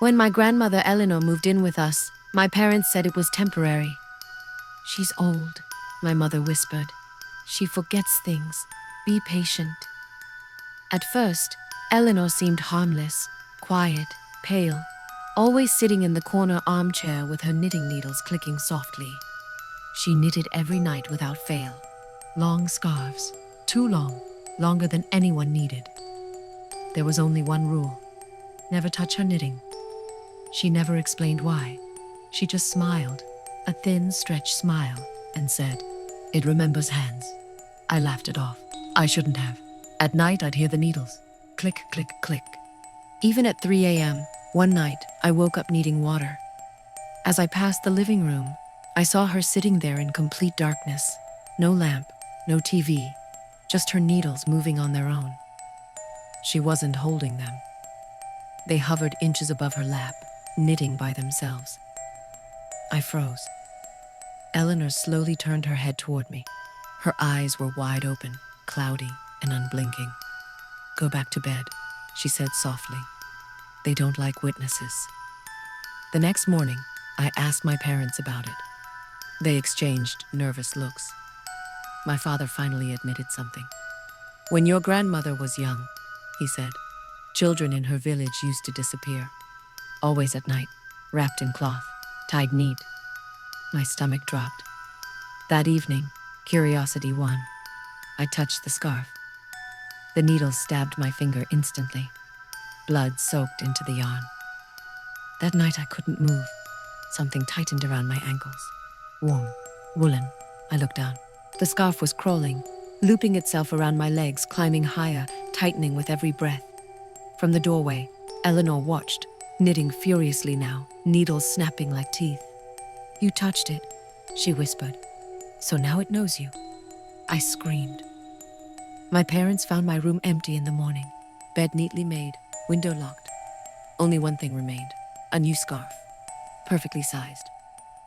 When my grandmother Eleanor moved in with us, my parents said it was temporary. "She's old," my mother whispered. "She forgets things. Be patient." At first, Eleanor seemed harmless, quiet, pale, always sitting in the corner armchair with her knitting needles clicking softly. She knitted every night without fail. Long scarves, too long, longer than anyone needed. There was only one rule: never touch her knitting. She never explained why. She just smiled, a thin, stretched smile, and said, "It remembers hands." I laughed it off. I shouldn't have. At night, I'd hear the needles. Click, click, click. Even at 3 a.m., one night, I woke up needing water. As I passed the living room, I saw her sitting there in complete darkness. No lamp, no TV, just her needles moving on their own. She wasn't holding them. They hovered inches above her lap, knitting by themselves. I froze. Eleanor slowly turned her head toward me. Her eyes were wide open, cloudy and unblinking. "Go back to bed," she said softly. "They don't like witnesses." The next morning, I asked my parents about it. They exchanged nervous looks. My father finally admitted something. "When your grandmother was young," he said, "children in her village used to disappear. Always at night, wrapped in cloth, tied neat." My stomach dropped. That evening, curiosity won. I touched the scarf. The needles stabbed my finger instantly. Blood soaked into the yarn. That night I couldn't move. Something tightened around my ankles. Warm, woolen. I looked down. The scarf was crawling, looping itself around my legs, climbing higher, tightening with every breath. From the doorway, Eleanor watched, knitting furiously now, needles snapping like teeth. "You touched it," she whispered. "So now it knows you." I screamed. My parents found my room empty in the morning. Bed neatly made, window locked. Only one thing remained: a new scarf. Perfectly sized.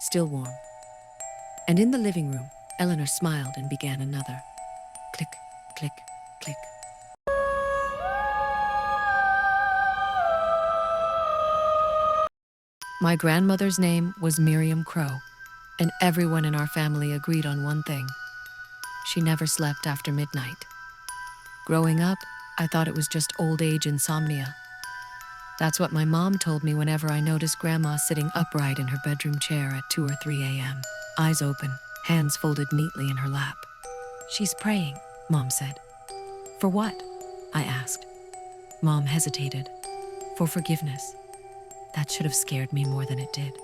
Still warm. And in the living room, Eleanor smiled and began another. Click, click, click. My grandmother's name was Miriam Crow, and everyone in our family agreed on one thing: she never slept after midnight. Growing up, I thought it was just old age insomnia. That's what my mom told me whenever I noticed Grandma sitting upright in her bedroom chair at 2 or 3 a.m., eyes open, hands folded neatly in her lap. "She's praying," Mom said. "For what?" I asked. Mom hesitated. "For forgiveness." That should have scared me more than it did.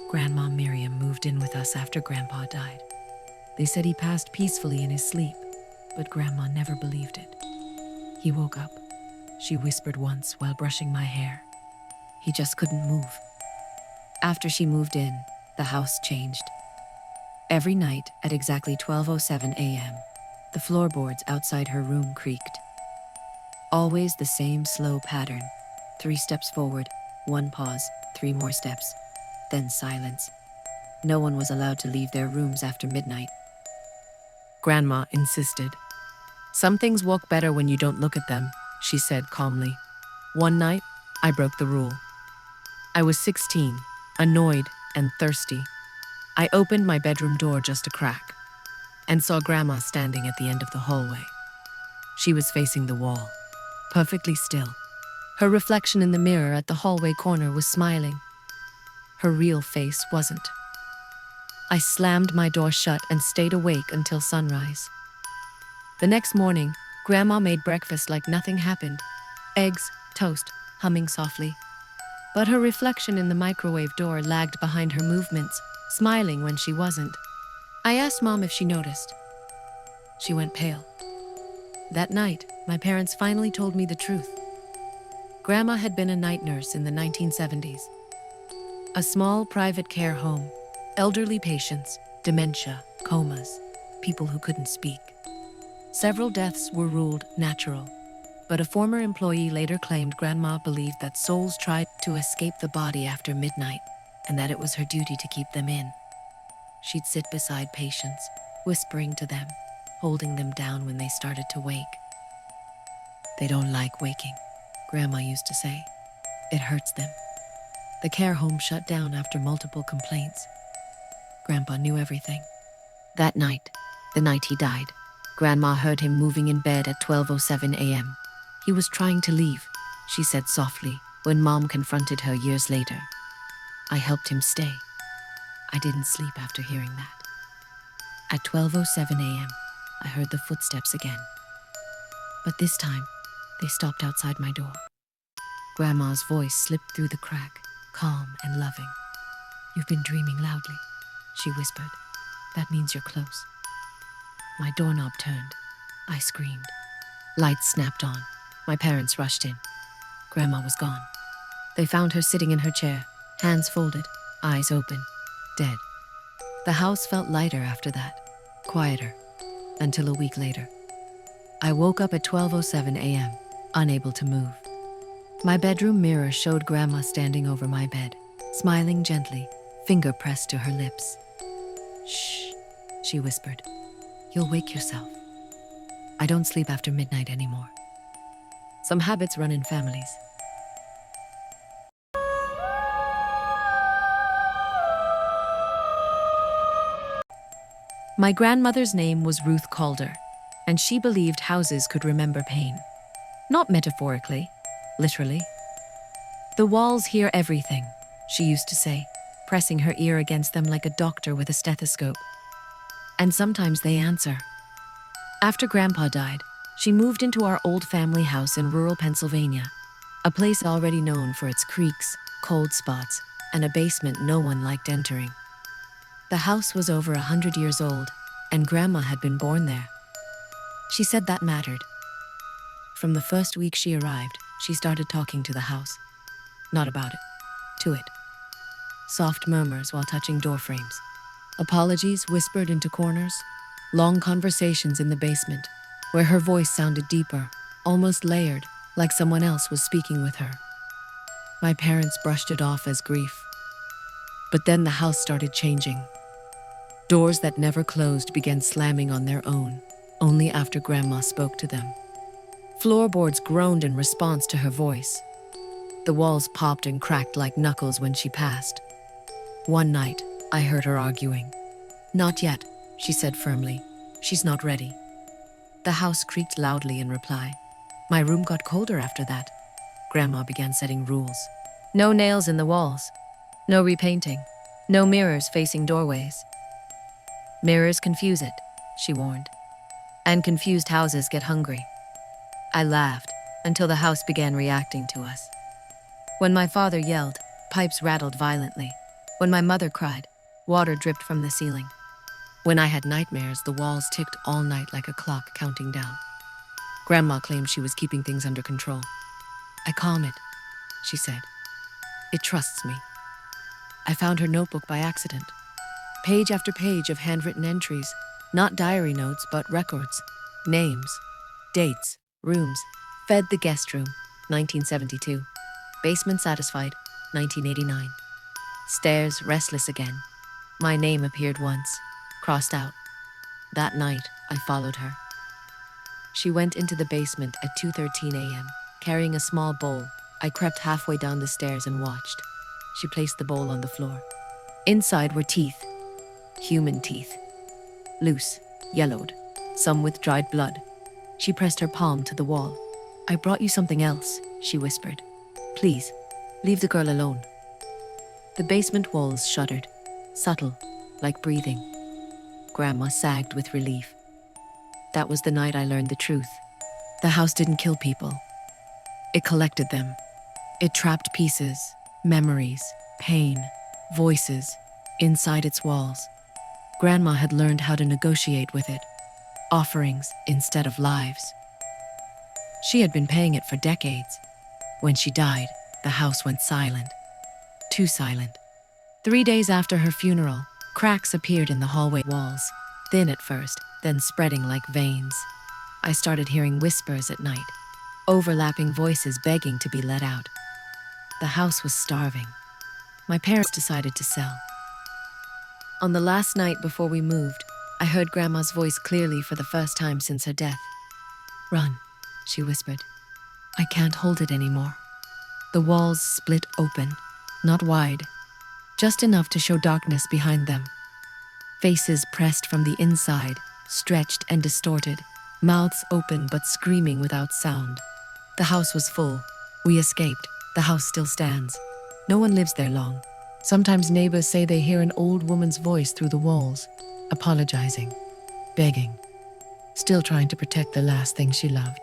Grandma Miriam moved in with us after Grandpa died. They said he passed peacefully in his sleep, but Grandma never believed it. "He woke up," she whispered once while brushing my hair. "He just couldn't move." After she moved in, the house changed. Every night at exactly 12:07 a.m., the floorboards outside her room creaked. Always the same slow pattern: 3 steps forward, 1 pause, 3 more steps, then silence. No one was allowed to leave their rooms after midnight. Grandma insisted. "Some things work better when you don't look at them," she said calmly. One night, I broke the rule. I was 16, annoyed and thirsty. I opened my bedroom door just a crack and saw Grandma standing at the end of the hallway. She was facing the wall, perfectly still. Her reflection in the mirror at the hallway corner was smiling. Her real face wasn't. I slammed my door shut and stayed awake until sunrise. The next morning, Grandma made breakfast like nothing happened. Eggs, toast, humming softly. But her reflection in the microwave door lagged behind her movements, smiling when she wasn't. I asked Mom if she noticed. She went pale. That night, my parents finally told me the truth. Grandma had been a night nurse in the 1970s. A small private care home, elderly patients, dementia, comas, people who couldn't speak. Several deaths were ruled natural, but a former employee later claimed Grandma believed that souls tried to escape the body after midnight, and that it was her duty to keep them in. She'd sit beside patients, whispering to them, holding them down when they started to wake. "They don't like waking," Grandma used to say. "It hurts them." The care home shut down after multiple complaints. Grandpa knew everything. That night, the night he died, Grandma heard him moving in bed at 12:07 a.m. He was trying to leave, she said softly when Mom confronted her years later. I helped him stay. I didn't sleep after hearing that. At 12:07 a.m., I heard the footsteps again. But this time, they stopped outside my door. Grandma's voice slipped through the crack, calm and loving. You've been dreaming loudly, she whispered. That means you're close. My doorknob turned. I screamed. Lights snapped on. My parents rushed in. Grandma was gone. They found her sitting in her chair, hands folded, eyes open, dead. The house felt lighter after that, quieter, until a week later. I woke up at 12:07 a.m., unable to move. My bedroom mirror showed Grandma standing over my bed, smiling gently, finger pressed to her lips. Shh, she whispered. You'll wake yourself. I don't sleep after midnight anymore. Some habits run in families. My grandmother's name was Ruth Calder, and she believed houses could remember pain. Not metaphorically, literally. The walls hear everything, she used to say, pressing her ear against them like a doctor with a stethoscope. And sometimes they answer. After Grandpa died, she moved into our old family house in rural Pennsylvania, a place already known for its creaks, cold spots, and a basement no one liked entering. The house was over 100 years old, and Grandma had been born there. She said that mattered. From the first week she arrived, she started talking to the house. Not about it, to it. Soft murmurs while touching door frames. Apologies whispered into corners. Long conversations in the basement, where her voice sounded deeper, almost layered, like someone else was speaking with her. My parents brushed it off as grief. But then the house started changing. Doors that never closed began slamming on their own, only after Grandma spoke to them. Floorboards groaned in response to her voice. The walls popped and cracked like knuckles when she passed. One night, I heard her arguing. Not yet, she said firmly. She's not ready. The house creaked loudly in reply. My room got colder after that. Grandma began setting rules. No nails in the walls. No repainting. No mirrors facing doorways. Mirrors confuse it, she warned. And confused houses get hungry. I laughed until the house began reacting to us. When my father yelled, pipes rattled violently. When my mother cried, water dripped from the ceiling. When I had nightmares, the walls ticked all night like a clock counting down. Grandma claimed she was keeping things under control. I calm it, she said. It trusts me. I found her notebook by accident. Page after page of handwritten entries, not diary notes, but records, names, dates, rooms. Fed the guest room, 1972. Basement satisfied, 1989. Stairs restless again. My name appeared once, crossed out. That night, I followed her. She went into the basement at 2:13 a.m., carrying a small bowl. I crept halfway down the stairs and watched. She placed the bowl on the floor. Inside were teeth. Human teeth. Loose, yellowed, some with dried blood. She pressed her palm to the wall. I brought you something else, she whispered. Please, leave the girl alone. The basement walls shuddered, subtle, like breathing. Grandma sagged with relief. That was the night I learned the truth. The house didn't kill people. It collected them. It trapped pieces, memories, pain, voices, inside its walls. Grandma had learned how to negotiate with it, offerings instead of lives. She had been paying it for decades. When she died, the house went silent. Too silent. 3 days after her funeral, cracks appeared in the hallway walls, thin at first, then spreading like veins. I started hearing whispers at night, overlapping voices begging to be let out. The house was starving. My parents decided to sell. On the last night before we moved, I heard Grandma's voice clearly for the first time since her death. Run, she whispered. I can't hold it anymore. The walls split open. Not wide, just enough to show darkness behind them. Faces pressed from the inside, stretched and distorted, mouths open but screaming without sound. The house was full. We escaped. The house still stands. No one lives there long. Sometimes neighbors say they hear an old woman's voice through the walls, apologizing, begging, still trying to protect the last thing she loved.